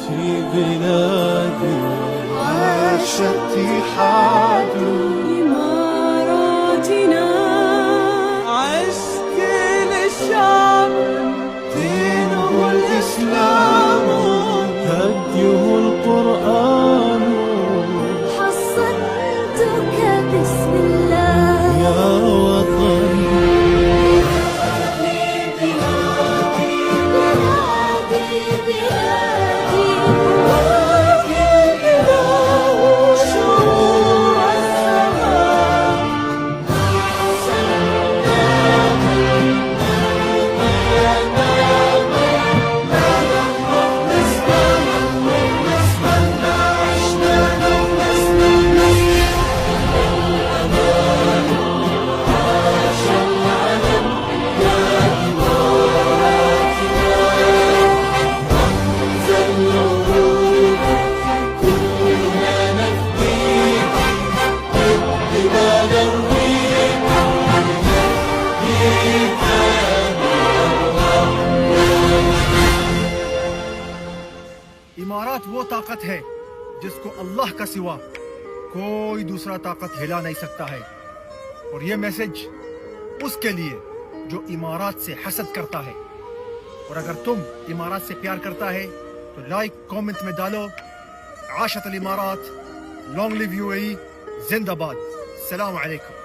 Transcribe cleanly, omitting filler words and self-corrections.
في بلادي عاش اتحاد إماراتنا، عشت للشعب دينه الإسلام هديه القرآن حصنتك بسم الله يا وطن. بلادي بلادي شعور السماء इमारात वो ताकत है जिसको अल्लाह का सिवा कोई दूसरा ताकत हिला नहीं सकता है। और ये मैसेज उसके लिए जो इमारात से हसद करता है। और अगर तुम इमारात से प्यार करता है तो लाइक कमेंट में डालो आशत अल इमारात, लॉन्ग लिव यूएई, जिंदाबाद, सलाम अलैकुम।